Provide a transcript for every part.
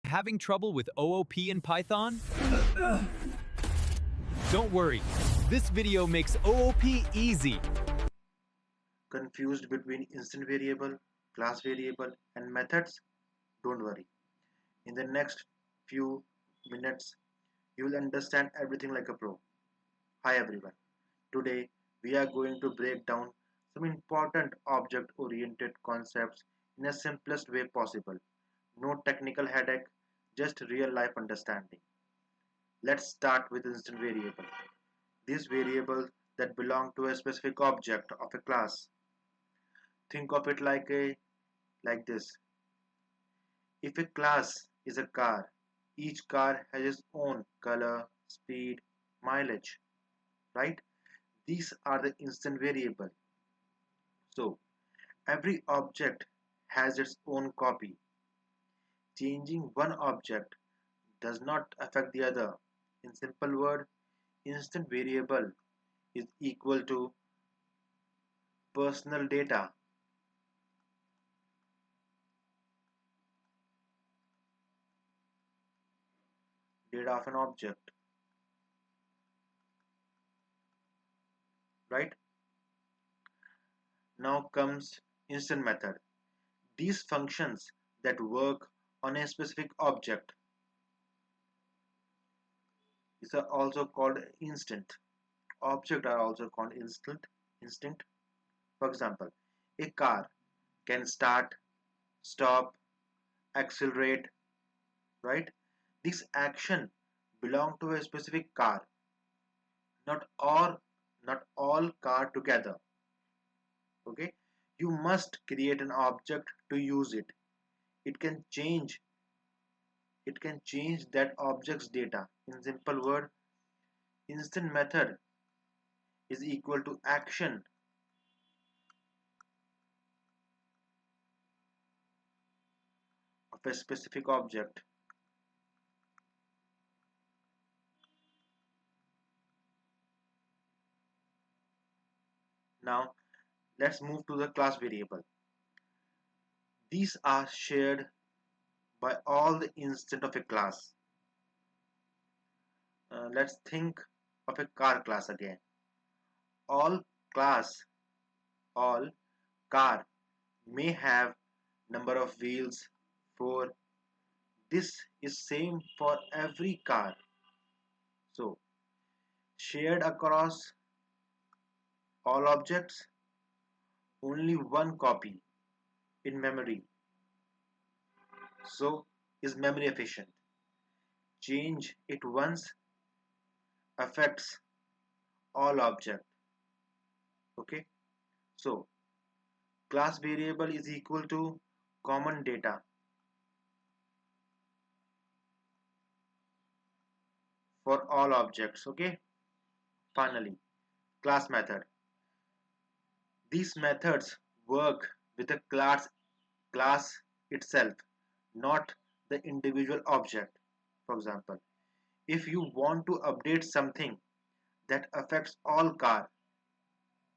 Having trouble with OOP in Python? Don't worry, this video makes OOP easy. Confused between instant variable, class variable, and methods? Don't worry. In the next few minutes, you will understand everything like a pro. Hi everyone. Today, we are going to break down some important object-oriented concepts in the simplest way possible. No technical headache, just real-life understanding. Let's start with instant variable. These variables that belong to a specific object of a class. Think of it like this. If a class is a car, each car has its own color, speed, mileage, right? These are the instant variable. So every object has its own copy. Changing one object does not affect the other. In simple word, instant variable is equal to personal data of an object, right? Now comes instant method. These functions that work on a specific object, these are also called instant. Objects are also called instant. For example, a car can start, stop, accelerate, right? This action belong to a specific car, not all car together. Okay, you must create an object to use it. It can change that object's data. In simple word, instant method is equal to action of a specific object. Now let's move to the class variable. These are shared by all the instant of a class. Let's think of a car class again. All class, all car may have number of wheels 4. This is same for every car. So shared across all objects, only one copy in memory. So is memory efficient. Change it once affects all object. Okay. So class variable is equal to common data for all objects. Okay. Finally, class method. These methods work with the class itself, not the individual object. For example, if you want to update something that affects all car,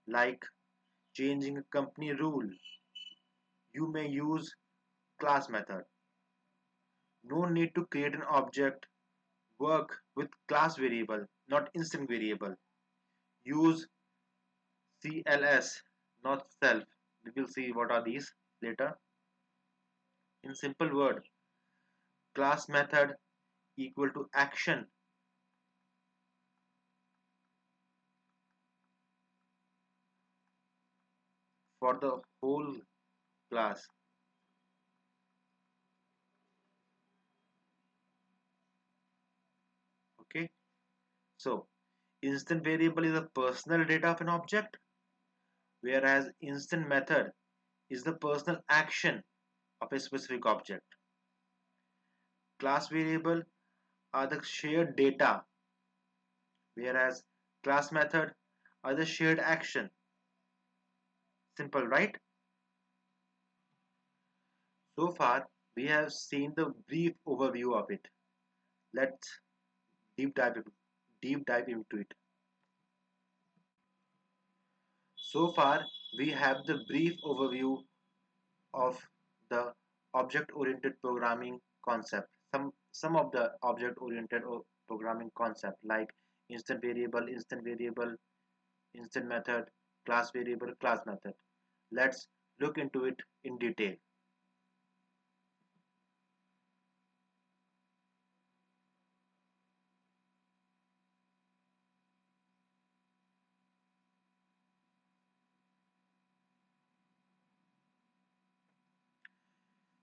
like changing a company rule, you may use class method. No need to create an object. Work with class variable, not instant variable. Use CLS, not self. We will see what are these later. In simple word, class method equal to action for the whole class. Okay. So instant variable is the personal data of an object, whereas instant method is the personal action of a specific object. Class variable are the shared data, whereas class method are the shared action. Simple, right? So far, we have seen the brief overview of it. Let's deep dive, deep dive into it. So far, we have the brief overview of the object-oriented programming concept. some of the object oriented programming concept like instant variable, instant method, class variable, class method. Let's look into it in detail.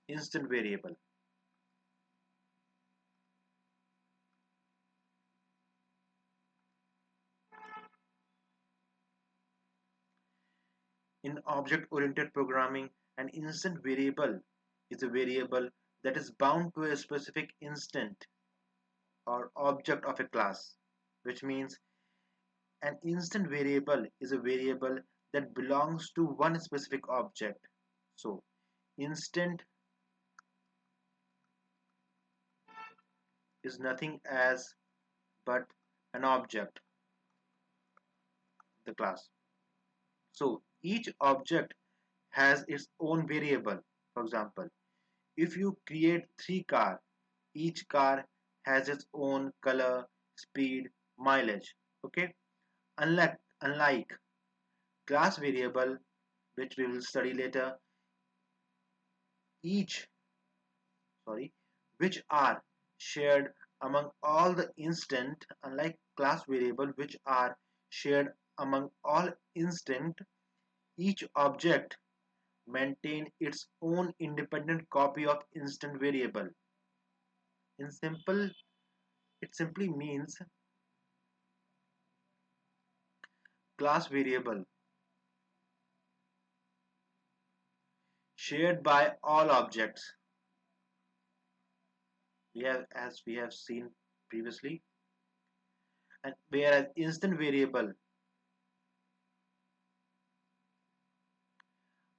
Instant variable. In object-oriented programming, an instant variable is a variable that is bound to a specific instant or object of a class, which means an instant variable is a variable that belongs to one specific object. So, instant is nothing as but an object, the class. So, each object has its own variable. For example, if you create three cars, each car has its own color, speed, mileage. Okay, unlike class variable, which we will study later, each sorry, which are shared among all the instant, unlike class variable, which are shared among all instant, each object maintain its own independent copy of instant variable. In simple, it simply means class variable shared by all objects. We have, as we have seen previously, and whereas instant variable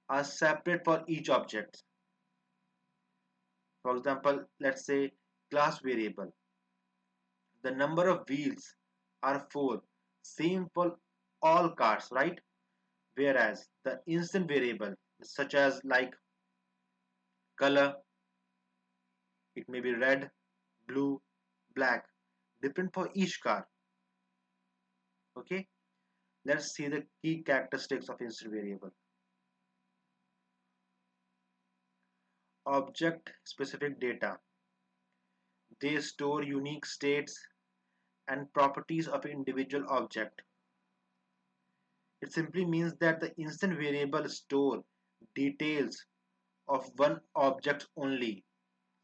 are separate for each object. For example, let's say class variable. The number of wheels are 4, same for all cars, right? Whereas the instant variable, such as like color, it may be red, blue, black, different for each car. Okay, let's see the key characteristics of instant variable. Object specific data. They store unique states and properties of an individual object. It simply means that the instant variable store details of one object only.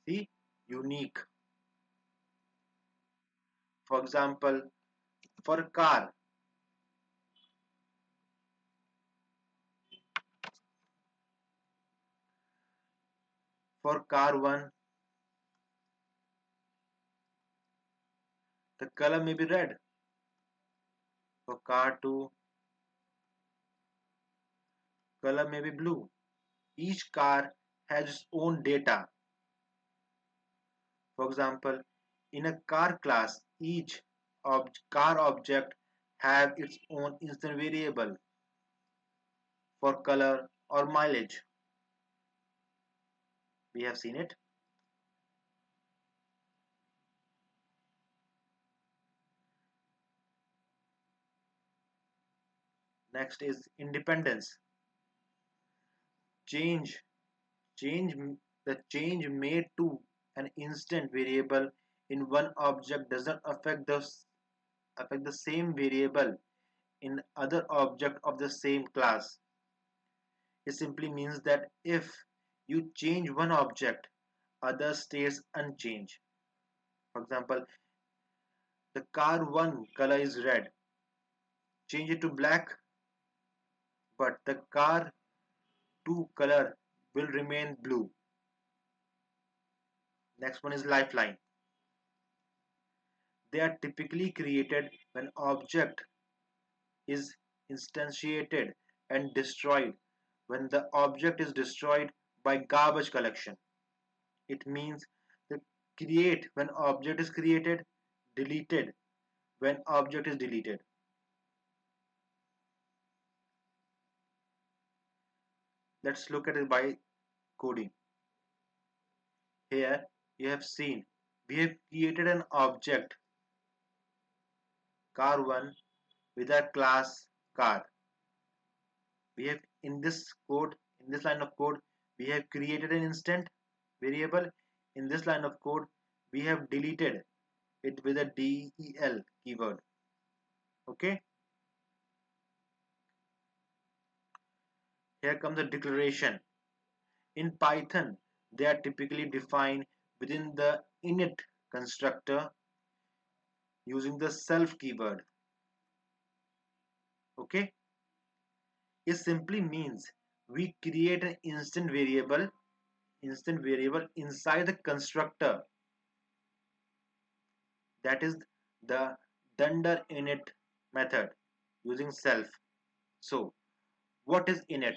See, unique. For example, for a car, for car 1, the color may be red. For car 2, color may be blue. Each car has its own data. For example, in a car class, each car object have its own instant variable for color or mileage. We have seen it. Next is independence. Change, change, the change made to an instant variable in one object doesn't affect the same variable in other object of the same class. It simply means that if you change one object, other stays unchanged. For example, the car 1 color is red. Change it to black, but the car 2 color will remain blue. Next one is lifeline. They are typically created when object is instantiated and destroyed. When the object is destroyed by garbage collection, it means the create when object is created, deleted when object is deleted. Let's look at it by coding. Here you have seen We have created an object car1 with a class car. We have in this line of code, we have created an instant variable. In this line of code, we have deleted it with a del keyword. Okay, here comes the declaration. In Python, they are typically defined within the init constructor using the self keyword. Okay, it simply means we create an instant variable inside the constructor, that is the dunder init method using self. So what is init?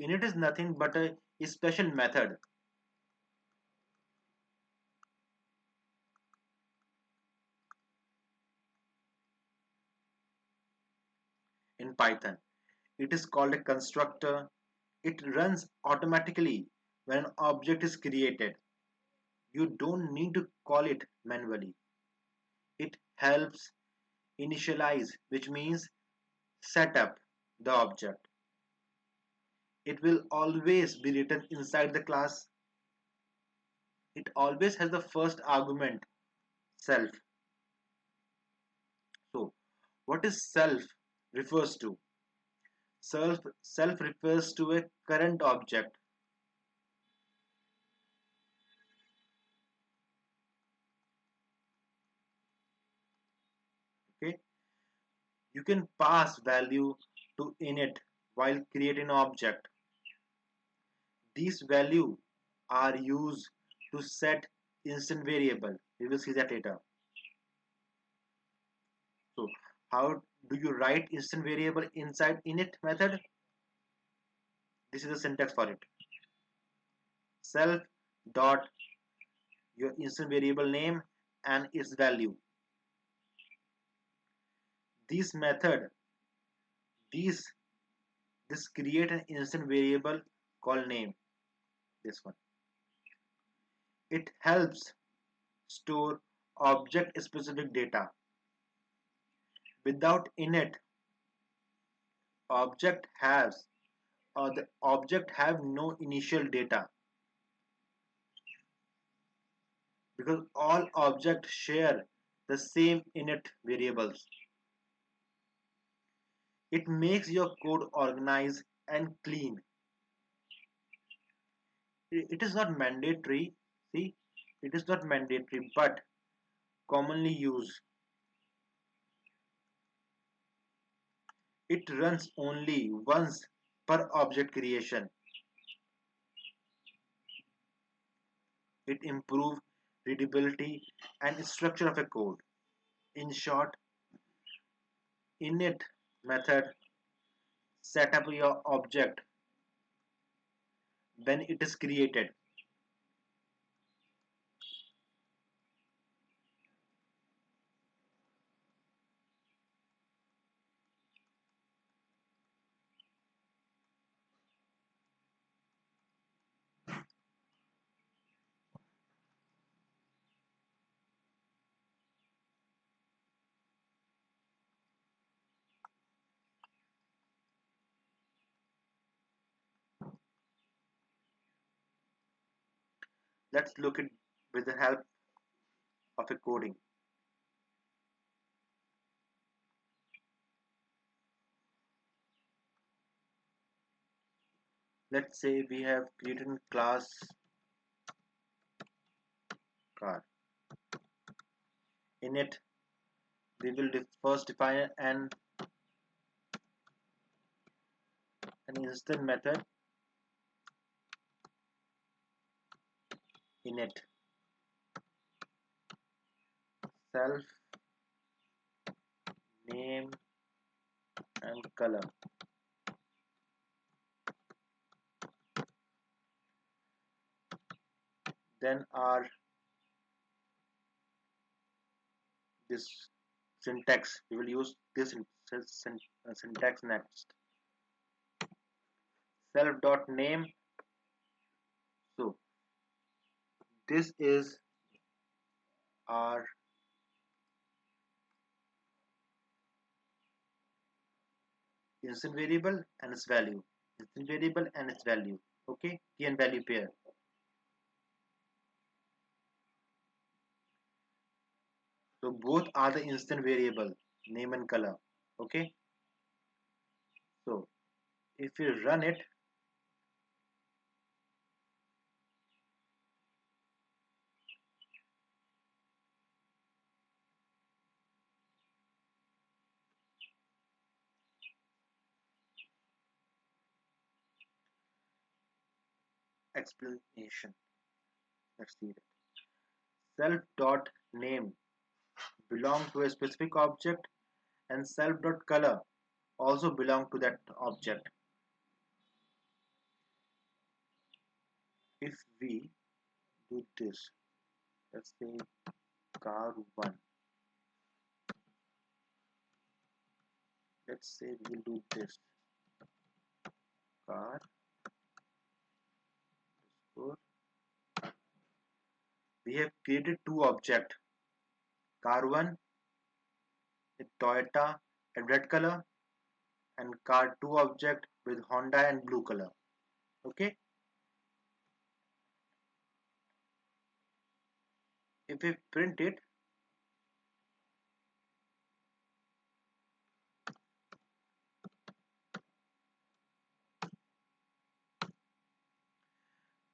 Init is nothing but a special method in Python. It is called a constructor. It runs automatically when an object is created. You don't need to call it manually. It helps initialize, which means set up the object. It will always be written inside the class. It always has the first argument, self. So what is self refers to? Self refers to a current object. Okay, you can pass value to init while creating an object. These values are used to set instant variable. We will see that later. So how do you write instant variable inside init method? This is the syntax for it. Self dot your instant variable name and its value. This method, these this create an instant variable called name. This one. It helps store object specific data. Without init, object has the object have no initial data because all objects share the same init variables. It makes your code organized and clean. It is not mandatory. See, it is not mandatory but commonly used. It runs only once per object creation. It improves readability and structure of a code. In short, init method set up your object when it is created. Let's look at with the help of a coding. Let's say we have created a class car. In it, we will first define an instant method init self name and color. Then our this syntax, we will use this syntax next. Self.name. So this is our instant variable and its value. Instant variable and its value. Okay, key and value pair. So both are the instant variable, name and color. Okay, so if we run it, explanation. Let's see it. Self.name belong to a specific object and self.color also belong to that object. If we do this, let's say car1, let's say we'll do this car score. We have created two objects, car1 with Toyota and red color and car2 object with Honda and blue color. Okay, if we print it,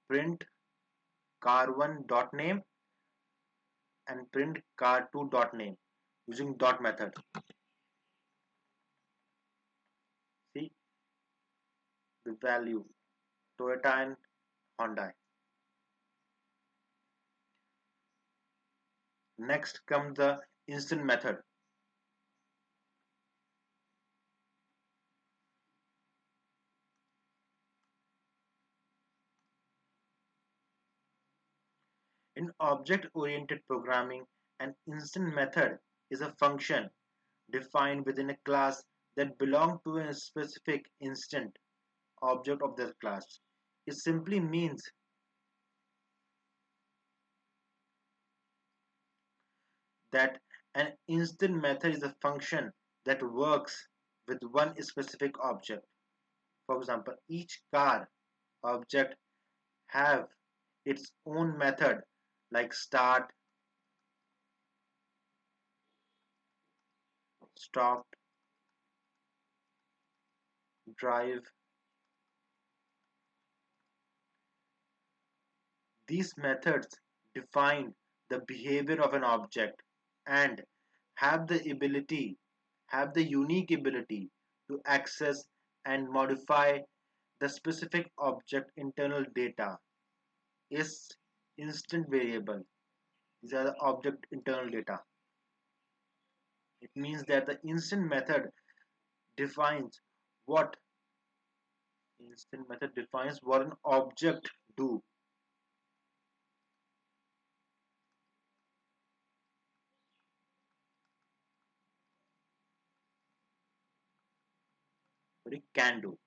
print car1 dot name and print car2 dot name using dot method. See the value Toyota and Honda. Next comes the instant method. In object-oriented programming, an instant method is a function defined within a class that belongs to a specific instant object of that class. It simply means that an instant method is a function that works with one specific object. For example, each car object have its own method like start, stop, drive. These methods define the behavior of an object and have the unique ability to access and modify the specific object internal data is instant variable. These are the object internal data. It means that the defines what instant method defines what an object do. What it can do.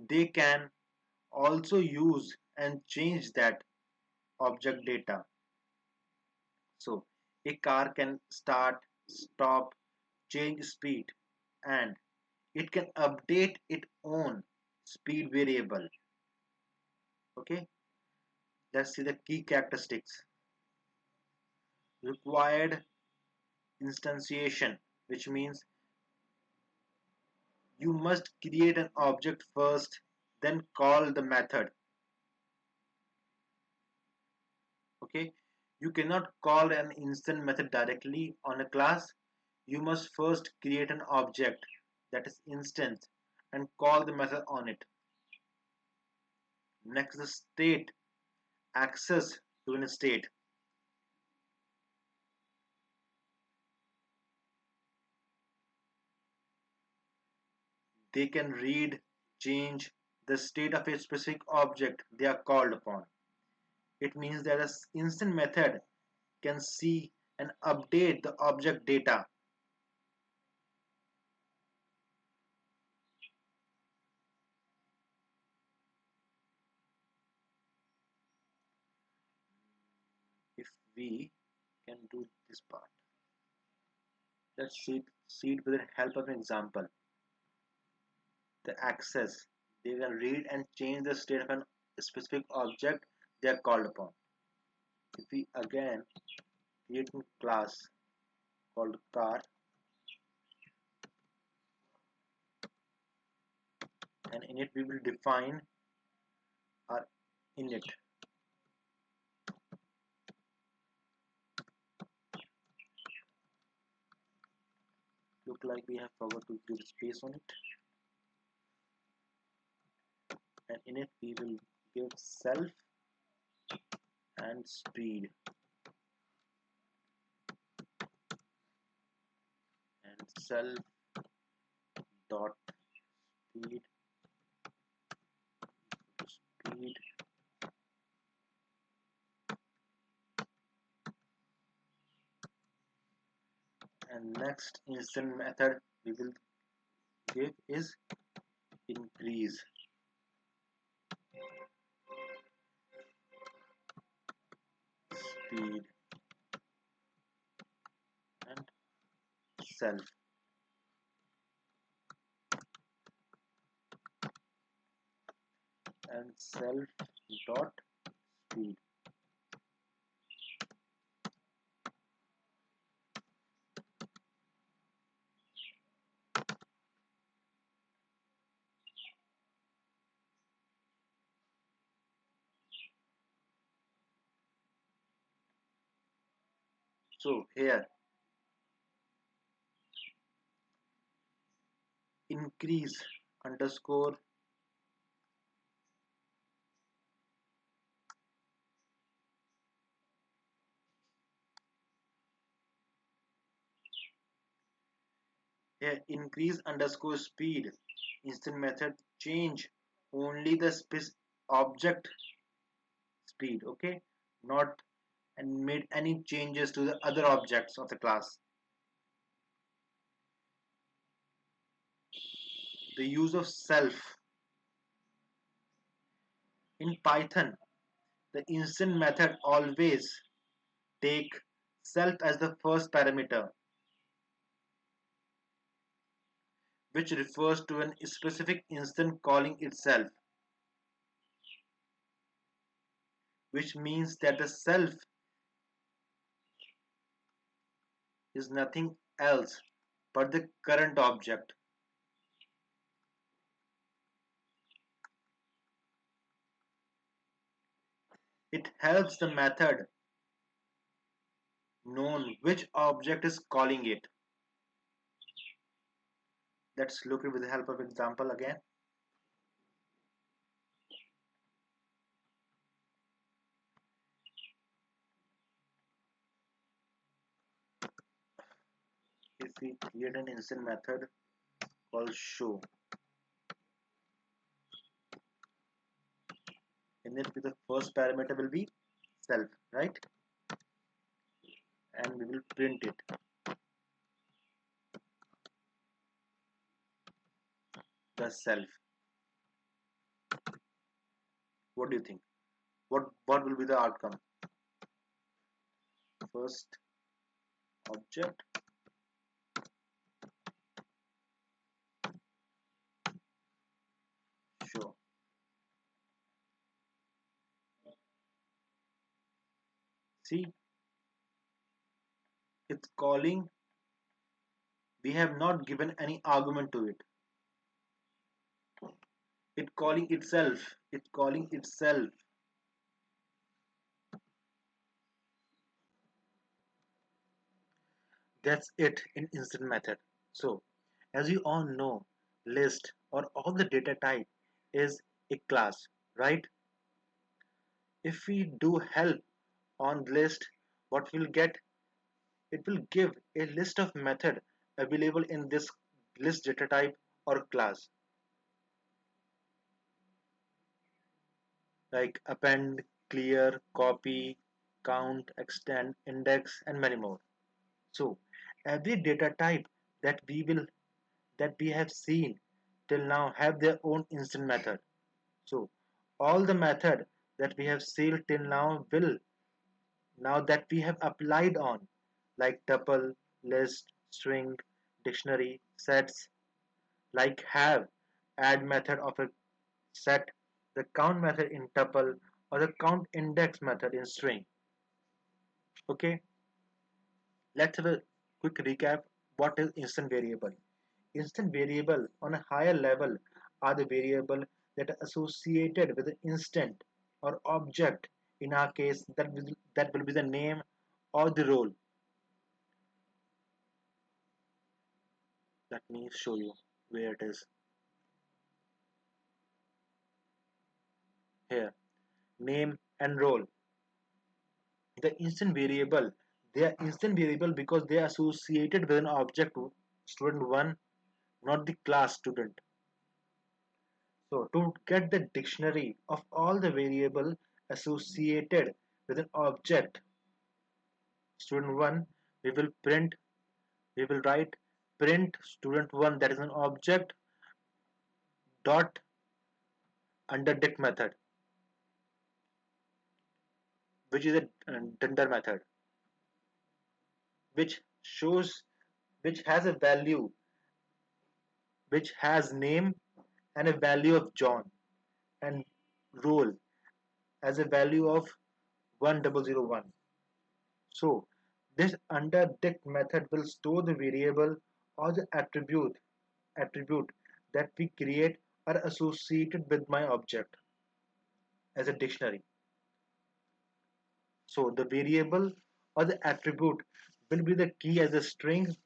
They can also use and change that object data. So a car can start, stop, change speed, and it can update its own speed variable. Okay, let's see the key characteristics. Required instantiation, which means you must create an object first, then call the method. Okay, you cannot call an instant method directly on a class. You must first create an object, that is instance, and call the method on it. Next, the state, access to a state. They can read, change the state of a specific object they are called upon. It means that an instant method can see and update the object data. we can do this part. Let's see it with the help of an example. The access, they can read and change the state of a specific object they are called upon. If we again create a class called car, and in it we will define our init. Look like we have forgot to give space on it. And in it we will give self and speed, and self dot speed speed, and next instant method we will give is increase speed and self, and self dot speed. So here increase underscore here increase underscore speed instant method change only the object speed, okay, not and made any changes to the other objects of the class. The use of self in Python, the instant method always take self as the first parameter, which refers to an specific instant calling itself, which means that the self is nothing else but the current object. It helps the method known which object is calling it. Let's look at with the help of example again. If we create an instant method called show, in it the first parameter will be self, right? And we will print it. The self. What do you think? What will be the outcome? First object show. See, it's calling. We have not given any argument to it. It calling itself. It's calling itself. That's it in instant method. So, as you all know, list or all the data type is a class, right? If we do help on list, what we'll get, it will give a list of method available in this list data type or class, like append, clear, copy, count, extend, index, and many more. So every data type that we have seen till now have their own instant method. So all the method that we have seen till now will now that we have applied on, like tuple, list, string, dictionary, sets, like have, add method of a set, the count method in tuple, or the count index method in string. Okay, let's have a quick recap. What is instant variable? Instant variable on a higher level are the variable that are associated with the instant or object. In our case, that will be the name or the role. Let me show you where it is. Here, name and role. The instant variable, they are instant variable because they are associated with an object, student 1, not the class student. So to get the dictionary of all the variable associated with an object student 1, we will print, we will write print student 1, that is an object, dot under dict method, which is a dunder method, which shows, which has a value, which has name and a value of John, and role as a value of 1001. So this under dict method will store the variable or the attribute that we create are associated with my object as a dictionary. So the variable or the attribute will be the key as a string,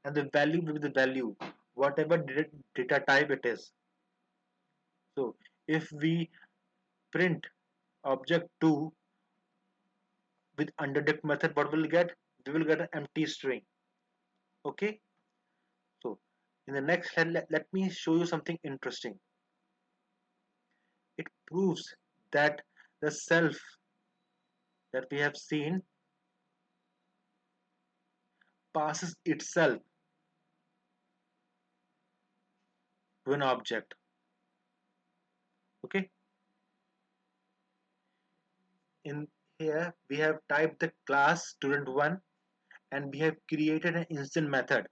and the value will be the value, whatever data type it is. So if we print object 2 with underdict method, what we'll get? We will get an empty string. Okay. So in the next slide, let me show you something interesting. It proves that the self that we have seen passes itself to an object. Okay. In here we have typed the class student1, and we have created an instant method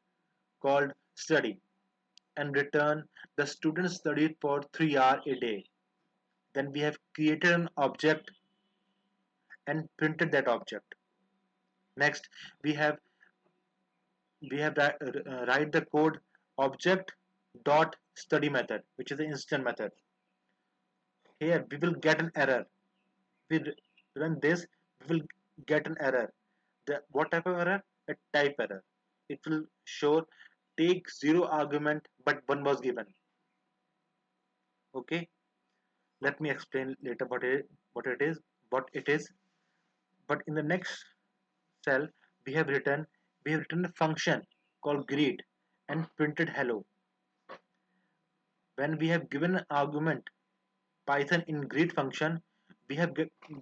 called study and return the student studied for 3 hours a day. Then we have created an object and printed that object. Next we have write the code object dot study method, which is the instant method. Here we will get an error. We run this, we will get an error. What type of error? A type error. It will show take 0 argument but 1 was given. Okay, let me explain later what it is. But in the next cell we have written a function called greet and printed hello. When we have given an argument Python in greet function, we have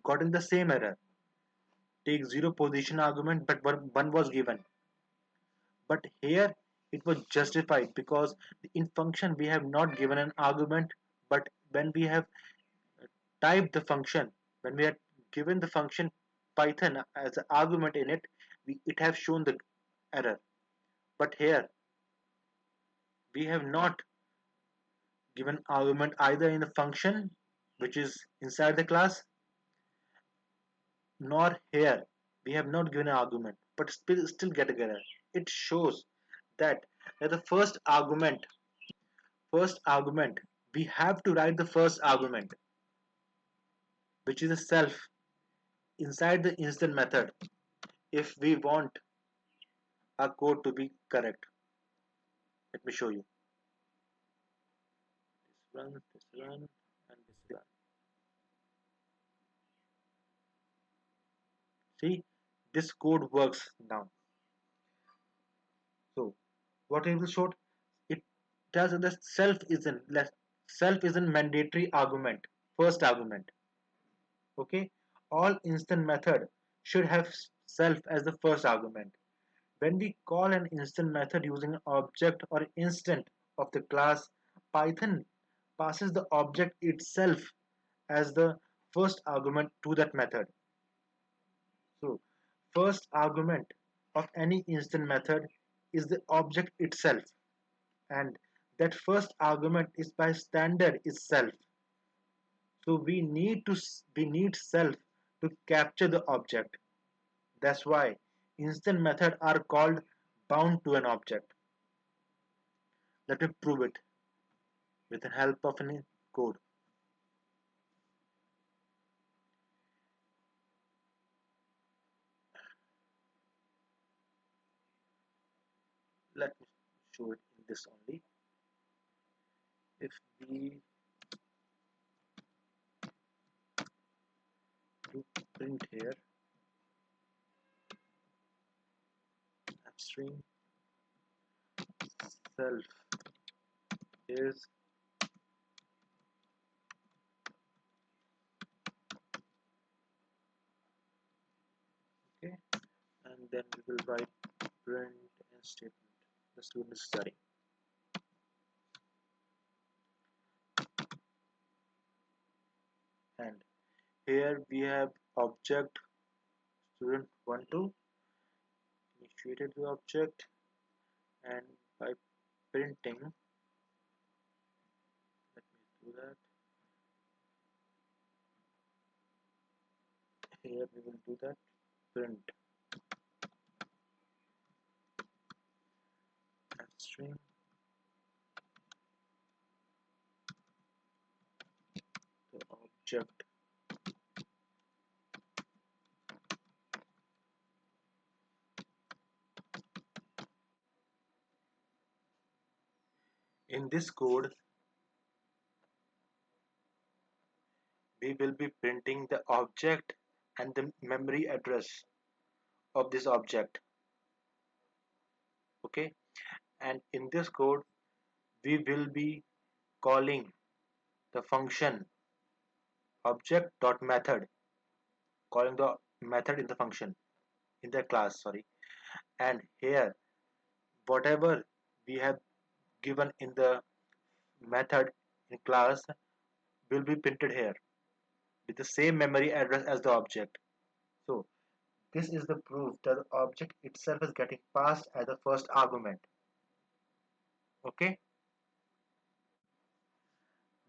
gotten the same error. Take 0 position argument but 1 was given. But here it was justified because in function we have not given an argument, but when we have typed the function, when we have given the function Python as an argument in it, it have shown the error. But here we have not given argument either in the function which is inside the class, nor here we have not given an argument, but still get a error. It shows that the first argument we have to write the first argument, which is a self, inside the instant method if we want our code to be correct. Let me show you. This run and this run. See, this code works now. So what it will show? It tells us that self is a mandatory argument, first argument. Okay, all instant method should have self as the first argument. When we call an instant method using an object or instant of the class, Python passes the object itself as the first argument to that method. First argument of any instant method is the object itself, and that first argument is by standard is self. So we need self to capture the object. That's why instant methods are called bound to an object. Let me prove it with the help of any code. Let me show it in this only. If we do print here string self is okay, and then we will write print and statement the student is studying. And here we have object student 12 initiated the object, and by printing, let me do that. Here we will do that print string the object. In this code we will be printing the object and the memory address of this object. Okay, and in this code we will be calling the function object.method, calling the method in the function in the class, sorry. And here whatever we have given in the method in class will be printed here with the same memory address as the object. So this is the proof that the object itself is getting passed as the first argument. Okay,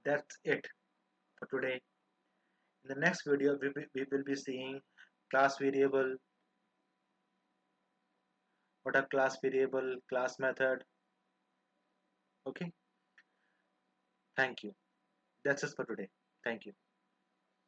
that's it for today. In the next video we will be seeing class variable, what are class variable, class method. Okay, thank you. That's it for today. Thank you.